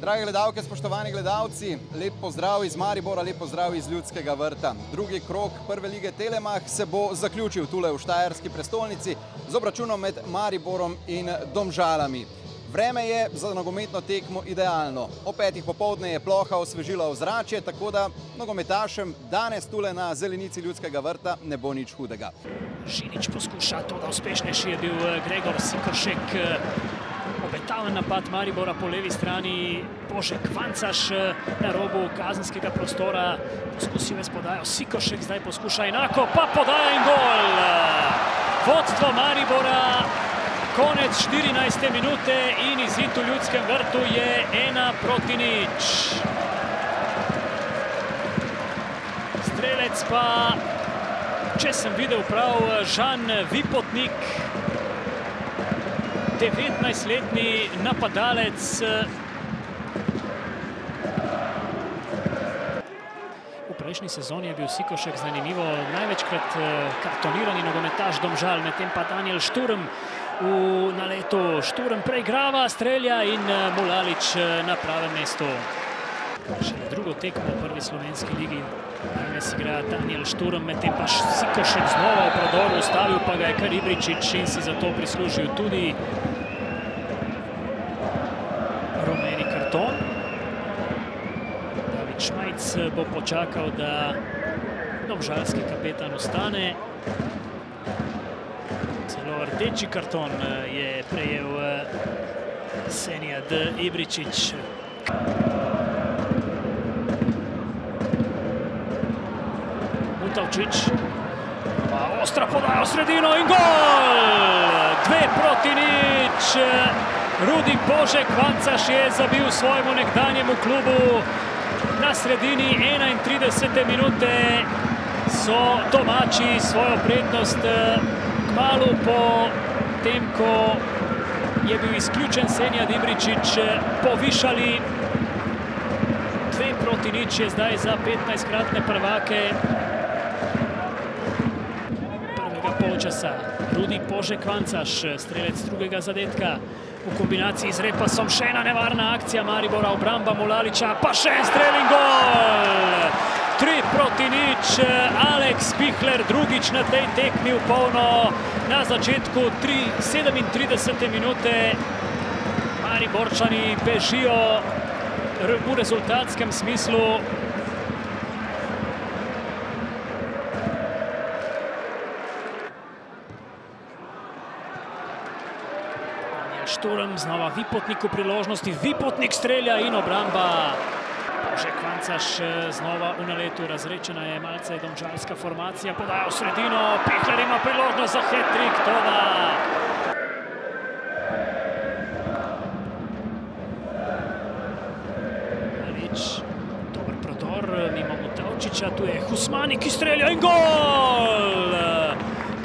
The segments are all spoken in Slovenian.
Drage gledalke, spoštovani gledalci, lep pozdrav iz Maribora, lep pozdrav iz Ljudskega vrta. Drugi krog prve lige Telemach se bo zaključil tule v štajerski prestolnici z obračunom med Mariborom in Domžalami. Vreme je za nogometno tekmo idealno. O 5. popoldne je ploha osvežila ozračje, tako da nogometašem danes tule na zelenici Ljudskega vrta ne bo nič hudega. Žinič poskuša to, da uspešnejši je bil Gregor Sikoršek. Obetaven napad Maribora po levi strani, Božek Vancaš na robu kazenskega prostora. Poskusil je s podajo, Sikoršek zdaj poskuša enako, pa podaja in gol! Vodstvo Maribora, konec 14. minute in izid v Ljudskem vrtu je 1:0. Strelec pa, če sem videl prav, Žan Vipotnik, 19-letni napadalec. V prejšnji sezoni je bil Sikoršek zanimivo največkrat kartonirani nogometaš Domžal, medtem pa Daniel Šturm v naletu. Šturm preigrava, strelja in Mulalić na pravem mestu. Še drugo tekmo v prvi slovenski ligi. Danes igra Daniel Šturm, medtem pa Sikoršek znova v prodoru, ustavil pa ga je kar Ibričić in si zato prislužil tudi rumeni karton. David Šmajc bo počakal, da domžalski kapetan ostane. Celo rdeči karton je prejel Senijad Ibričić. Mutavčić, ostra podaja v sredino in gol! 2:0. Rudi Božek Vancaš je zabil svojemu nekdanjemu klubu. Na sredini 31. minute so domači svojo prednost kmalu po tem, ko je bil izključen Senijad Ibričić, povišali. 2:0 je zdaj za 15-kratne prvake polčasa. Rudi Božek Vancaš, strelec drugega zadetka. V kombinaciji z repasom še ena nevarna akcija Maribora, obramba Mulalića, pa še en strel in gol! 3:0. Alex Pihler drugič na tej tekmi v polno. Na začetku 37. minute Mariborčani bežijo v rezultatskem smislu. Šturm, znova Vipotnik v priložnosti, Vipotnik strelja in obramba. Božek Vancaš znova v naletu, razrečena je malce domžalska formacija, podaja v sredino, Pihler ima priložnost za hat-trick, toda Mulalić, dober prodor mimo Mutavčića, tu je Husmani, ki strelja in gol!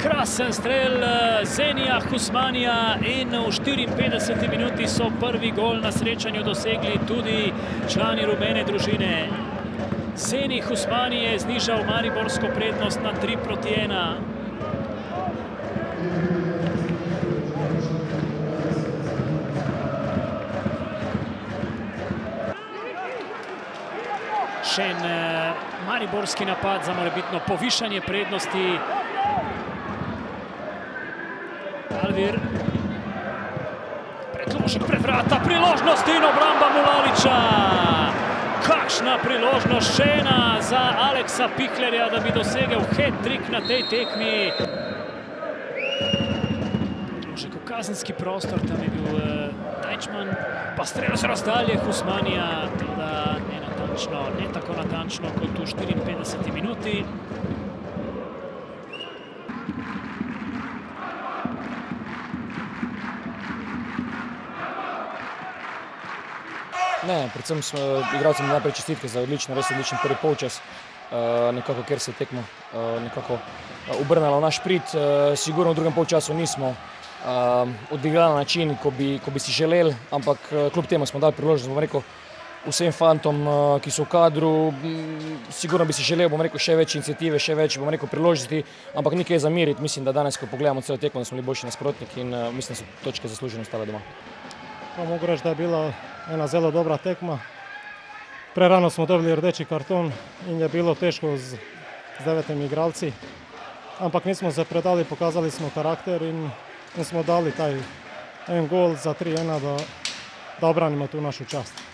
Krasen strel Zenija Husmanija in v 54. minuti so prvi gol na srečanju dosegli tudi člani rumene družine. Zeni Husmani je znižal mariborsko prednost na 3:1. Še en mariborski napad za morebitno povišanje prednosti. Alvir, predložek pred vrata, priložnost in obramba Mulalića. Kakšna priložnost, še ena za Aleksa Pihlerja, da bi dosegel hat-trick na tej tekmi. Predložek v kazenski prostor, tam je bil Dajčman, pa strel z razdalje Husmanija, teda nenatančno, ne tako natančno kot v 54. minuti. Ne, predvsem igralcem najprej čestitke za res odličen prvi polčas, nekako ker se je tekmo nekako obrnala v naš prid. Sigurno v drugem polčasu nismo odigrali na način, ko bi si želeli, ampak kljub temu smo dali priložnost, bom rekel, vsem fantom, ki so v kadru. Sigurno bi si želel, bom rekel, še več iniciative, še več, bom rekel, priložnosti, ampak nekaj je zamiriti. Mislim, da danes, ko pogledamo celo tekmo, da smo bili boljši nasprotnik in mislim, da so točke zasluženo ostale doma. Pa mogu reči, da je bila ena zelo dobra tekma. Prerano smo dobili rdeči karton in je bilo težko z 9 igralci. Ampak nismo se predali, pokazali smo karakter in smo dali taj en gol za 3-1 da obranimo tu našu čast.